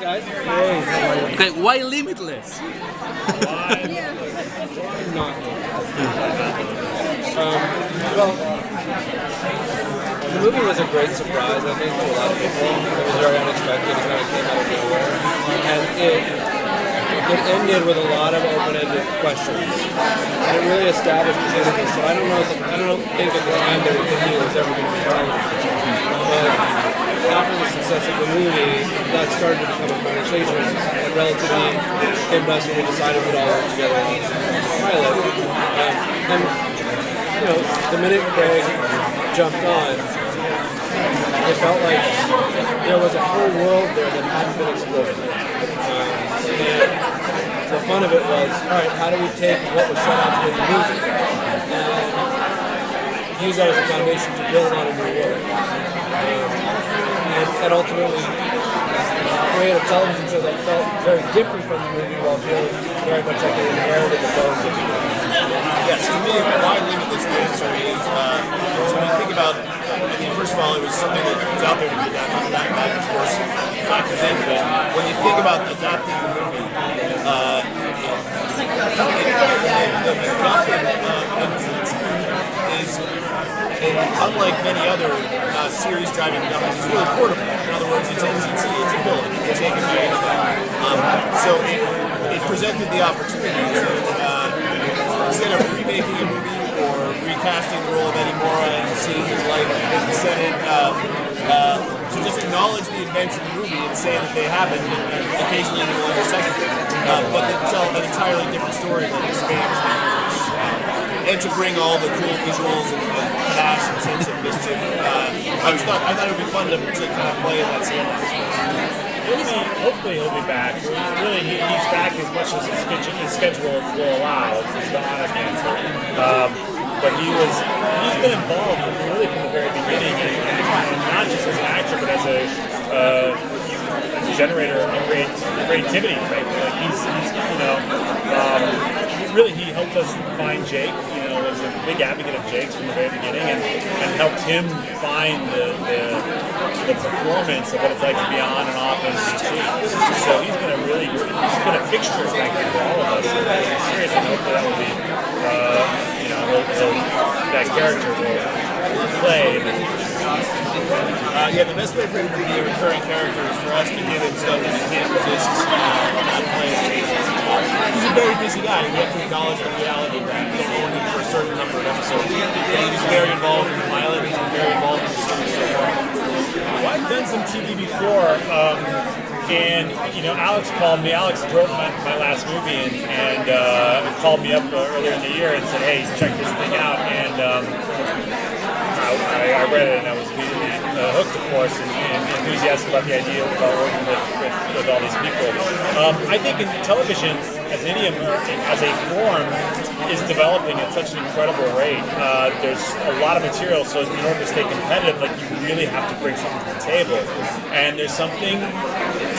guys. Okay, why Limitless? Not. Well, the movie was a great surprise, I think, to a lot of people. It was very unexpected. It kind of came out of nowhere. And it ended with a lot of open-ended questions. And it really established the universe. So I don't think at the time that we thinking it was ever going to be relevant. But after the success of the movie, that started to become a conversation. And relatively came to us when we decided we'd all work together on this pilot. And you know, the minute Craig jumped on, it felt like there was a whole world there that hadn't been explored. And the fun of it was, all right, how do we take what was set out to be in the movie and use that as a foundation to build on a new world? And ultimately create a television show that felt very different from the movie while feeling very much like they inherited the bones of the movie. Yes, for me, why Limitless the answer is, so when you think about, first of all, it was something that was out there to be adapted, that of course factors in, but when you think about adapting the movie, the McDorman influence is, unlike many other series-driving McDormans, it's really portable. In other words, it's NCT, it's a building, you can take it anywhere. So it presented the opportunity to, instead of remaking a movie or recasting the role of Eddie Mora and seeing his life presented, to just acknowledge the events of the movie and say that they happened, and occasionally they will intersect it, but to tell an entirely different story that expands the universe, and to bring all the cool visuals and panache and sense of mischief. I thought it would be fun to kind of play in that scene. Hopefully he'll be back. Really, he's back as much as his schedule will allow. He's the honest answer. But he's been involved really from the very beginning, and not just as an actor, but as a generator of creativity. Right? Like he's really he helped us find Jake. Was a big advocate of Jake's from the very beginning, and helped him find the performance of what it's like to be on and off NCT. So he's been a fixture effective for all of us. So I'm serious, and hopefully that will be, that character will play. The best way for him to be a recurring character is for us to give him stuff that he can't resist not playing. He's a very busy guy, and we have to acknowledge the reality of that. We don't own him for a certain number of episodes. He's very involved in the pilot, he's been very involved in the series so far. Well, I've done some TV before, and Alex called me. Alex wrote my last movie and called me up earlier in the year and said, "Hey, check this thing out." And I read it and I was immediately hooked, of course, and enthusiastic about the idea about working with all these people. I think in television, as any as a form, is developing at such an incredible rate. There's a lot of material, so in order to stay competitive, you really have to bring something to the table. And there's something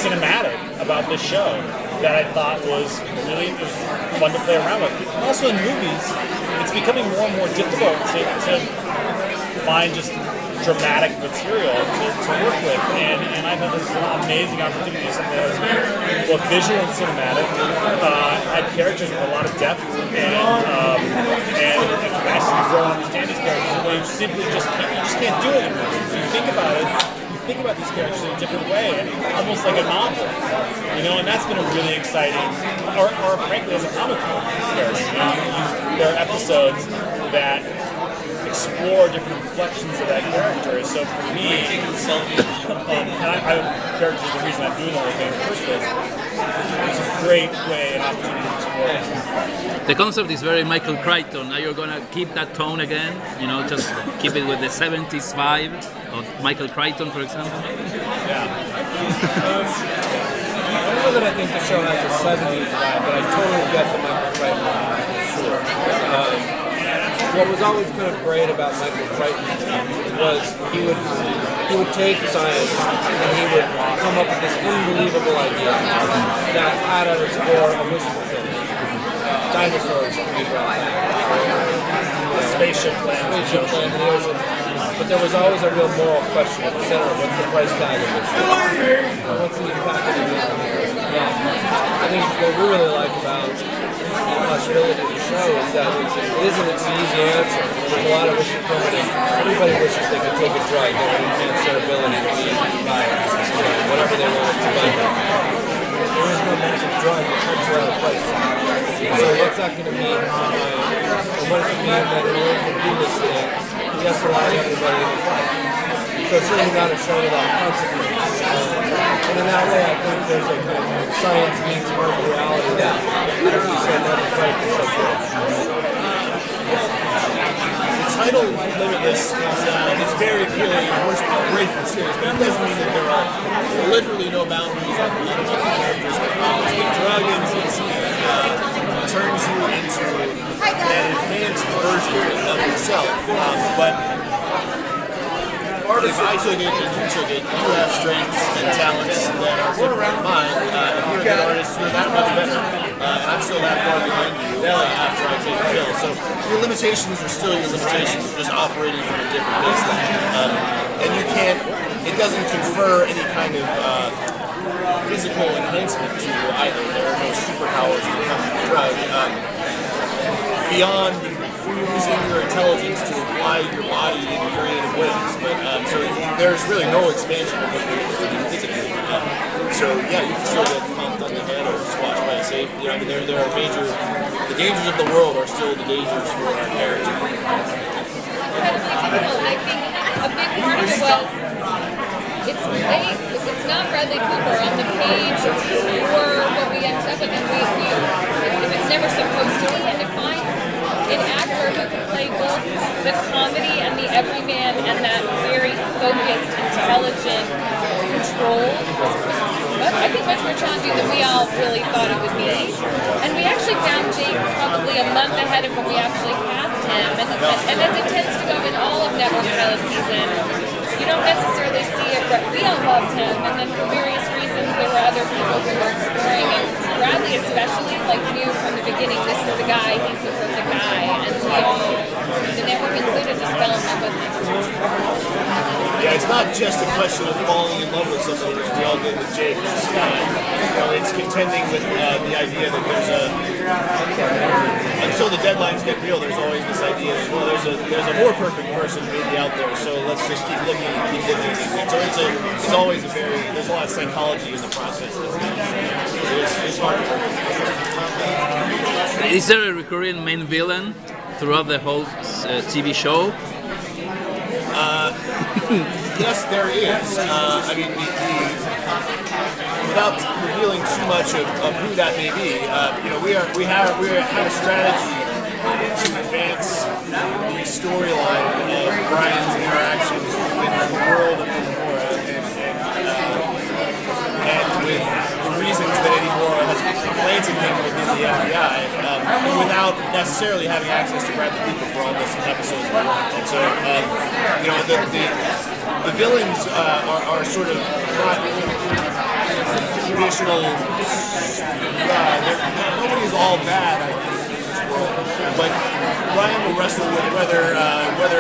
cinematic about this show that I thought was really fun to play around with. Also in movies, it's becoming more and more difficult to find just dramatic material to work with, and I thought this was an amazing opportunity to do something that was both visual and cinematic, had characters with a lot of depth, and capacity to grow and understand these characters. So you simply just can't do it in movies. You think about it, you think about these characters in a different way, almost like a novel, and that's been a really exciting, or frankly as a comic book character. There are episodes that explore different reflections of that character. So for me, characters are the reason I'm doing all the things in the first place. It's a great way and opportunity to explore it. The concept is very Michael Crichton. Now you're gonna keep that tone again, just keep it with the 70s vibe of Michael Crichton, for example. Yeah. I don't know that I think the show has a 70s vibe, but I totally get the Michael Crichton vibe for sure. What was always kind of great about Michael Crichton was he would take science and he would come up with this unbelievable idea that had at its core a wish fulfillment. Dinosaurs to be brought back. Spaceship plan in the ocean. But there was always a real moral question at the center of what's the price tag of this. What's the impact of the what we really like about the possibility of the show is that it isn't an easy answer. There's a lot of wishes fulfillment. Everybody wishes they could take a drug that would enhance their ability to be whatever they want to be. There is no magic drug that comes out of place. So what's that going to mean? And what does it mean that in order to do this thing, he has to allow everybody in his life? So it's really not a show without consequences. And in that way, I think there's a kind of science meets virtual reality that I don't know, so never quite is so good. The title Limitless is very appealing and works great for the series, but it doesn't mean that there are literally no boundaries on the characters. The drug turns you into an advanced version of yourself, but part of I took it and you took it, you have strengths and talents that are different from mine. If you're a good artist, you're that much better. And I'm still that far behind you after I take the pill. So your limitations are still your limitations, you're just operating from a different baseline. And you can't, it doesn't confer any kind of physical enhancement to you either. There are no superpowers that come from the drug. Beyond using your intelligence to apply your body in creative ways, but so there's really no expansion of what you're doing physically. So yeah, you can still get pumped on the head or squashed by a safe. You know, I mean, there are the dangers of the world are still the dangers for our character. I think a big part of it was it's not Bradley Cooper on the page or what we ended up with, and it's never supposed to be, and to find an actor who can play both the comedy and the everyman and that very focused, intelligent, controlled. I think much more challenging than we all really thought it would be. And we actually found Jake probably a month ahead of when we actually cast him. And as it tends to go in all of Network Pilot season, you don't necessarily see it, but we all loved him. And then for various reasons, there were other people who were exploring. And Bradley especially knew from the beginning, this is the guy, he's the perfect guy. And we all, the network included, just fell in love with him. Yeah, it's not just a question of falling in love with somebody, which we all did with Jake. It's contending with the idea that there's until the deadlines get real, there's always this idea that, well, there's a more perfect person maybe out there, so let's just keep looking and keep looking. And so it's always there's a lot of psychology in the process. It's hard. Is there a recurring main villain throughout the whole TV show? Yes, there is. I mean, without revealing too much of who that may be, we have a strategy to advance the storyline of Brian's interactions with the world of Eddie Mora and with the reasons that Eddie Mora has planted him within the FBI, without necessarily having access to Bradley Cooper for all this episodes of the run. And so, the villains are sort of not traditional. Nobody's all bad, I think, in this world. But Brian will wrestle with whether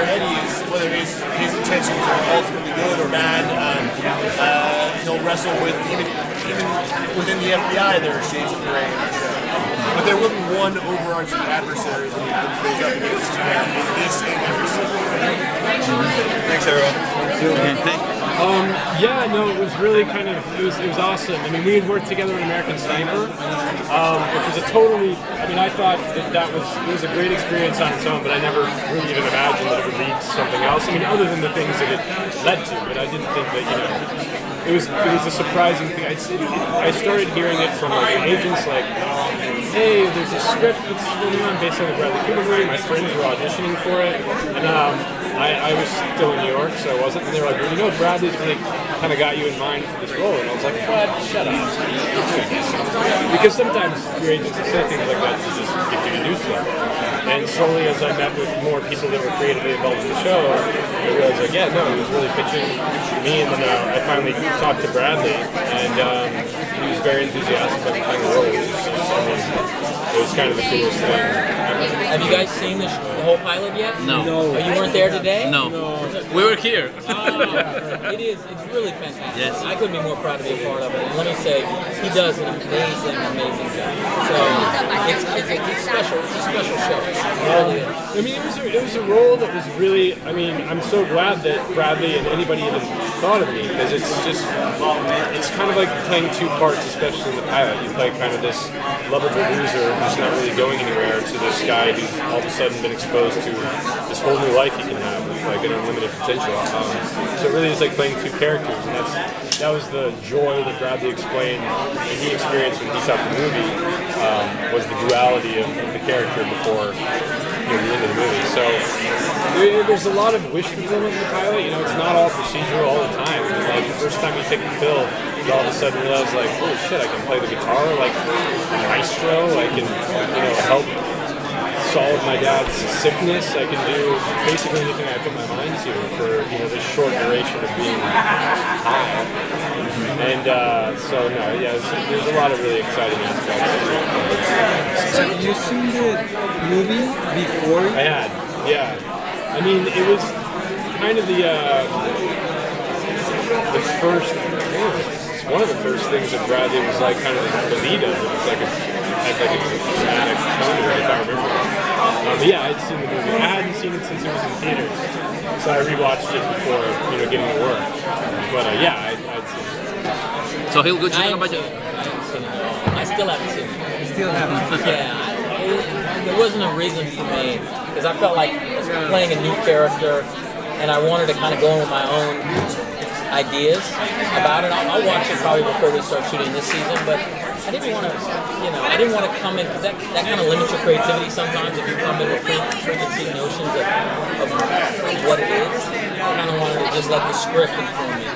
his intentions are ultimately good or bad. He'll wrestle with even within the FBI there are shades of gray in the show. But there will be one overarching adversary that he goes up against in this and every season. Thanks, everyone. It was really kind of, it was awesome. I mean, we had worked together in American Sniper, which was I thought that was a great experience on its own, but I never really even imagined that it would lead to something else. I mean, other than the things that it led to, but I didn't think that, it was a surprising thing. I started hearing it from agents hey, there's a script that's going on based on the Bradley Cooper movie. My friends were auditioning for it, and I was still in New York, so I wasn't. And they were like, well, Bradley's really kind of got you in mind for this role. And I was like, what? Shut up. Because sometimes your agents will say things like that to just get you to do stuff. And slowly, as I met with more people that were creatively involved in the show, I realized, he was really pitching me. And then I finally talked to Bradley, and he was very enthusiastic about playing the role. It was kind of the coolest thing. Have you guys seen the whole pilot yet? No. Oh, you weren't there today? No. We were here. It is. It's really fantastic. Yes. I couldn't be more proud to be a part of it. And let me say, he does an amazing, amazing job. So it's special. It's a special show. It really is. I mean, it was a role that was really. I mean, I'm so glad that Bradley and anybody even thought of me, because it's kind of like playing two parts, especially in the pilot. You play kind of this lovable loser who's not really going anywhere to this guy who's all of a sudden been exposed to this whole new life he can have with like an unlimited potential. So it really is like playing two characters, and that was the joy that Bradley explained and he experienced when he shot the movie, was the duality of the character before the end of the movie. So there's a lot of wish fulfillment in the pilot. You know, it's not all procedural all the time. Like the first time you take the pill, you all of a sudden realize like, holy shit, I can play the guitar like a maestro. I can, help solve my dad's sickness. I can do basically anything I put my mind to for this short duration of being high. And there's a lot of really exciting aspects. So you seen the movie before? I had, yeah. I mean, it was kind of the first. It's one of the first things that Bradley was like kind of the lead of. It was like had like a dramatic tone to it, if I remember. But yeah, I'd seen the movie. I hadn't seen it since it was in theaters, so I rewatched it before getting to work. But I'd seen it. So he'll go check I about you. haven't seen it at all. I still haven't seen it. You still haven't. There wasn't a reason for me, because I felt like I was playing a new character, and I wanted to kind of go in with my own ideas about it. I'll watch it probably before we start shooting this season, but I didn't want to come in, because that kind of limits your creativity sometimes if you come in with preconceived notions of what it is. I kind of wanted to just let the script inform me.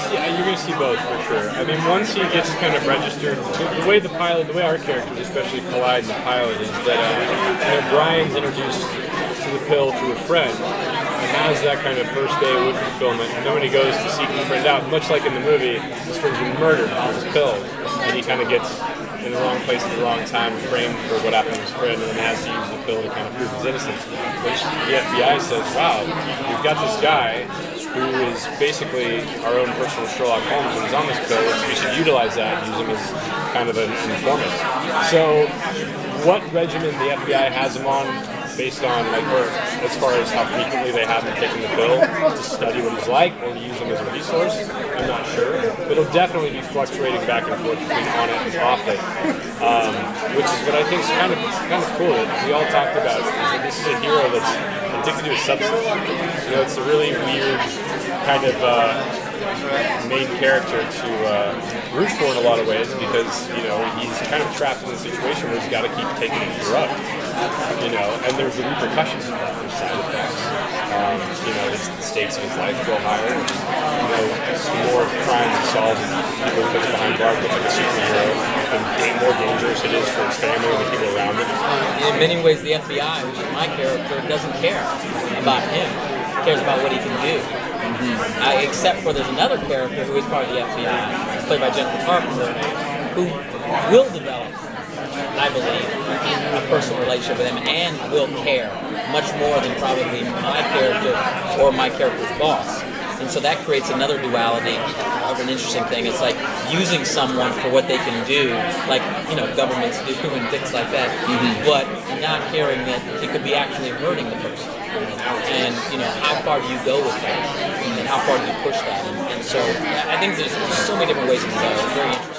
You're going to see both for sure. I mean, once he gets kind of registered, the way our characters especially collide in the pilot is that Brian's introduced to the pill through a friend and has that kind of first day of wish fulfillment. And then when he goes to seek the friend out, much like in the movie, his friend's been murdered on his pill, and he kind of gets in the wrong place at the wrong time, framed for what happened to his friend, and then has to use the pill to kind of prove his innocence. Which the FBI says, wow, we've got this guy who is basically our own personal Sherlock Holmes and is on this pill, so we should utilize that and use him as kind of an informant. So what regimen the FBI has him on based on, or as far as how frequently they have him taking the pill to study what he's like or to use him as a resource, I'm not sure. But it'll definitely be fluctuating back and forth between on it and off it, which is what I think is kind of cool that we all talked about. Is that this is a hero that's addicted to a substance. It's a really weird kind of main character to root for in a lot of ways, because he's kind of trapped in a situation where he's got to keep taking a drug, and there's the repercussions of that, there's side effects. The stakes of his life go higher. The more crimes he solves, people he puts behind bars, looks like a superhero. The more dangerous it is for his family and the people around him. In many ways, the FBI, which is my character, doesn't care about him. He cares about what he can do. Except for there's another character who is part of the FBI, it's played by Harper, who will develop, I believe, a personal relationship with him and will care much more than probably my character or my character's boss. And so that creates another duality of an interesting thing. It's like using someone for what they can do, like governments do and things like that, but not caring that it could be actually hurting the person. And how far do you go with that? And how far do you push that? And so I think there's so many different ways to go. It's very interesting.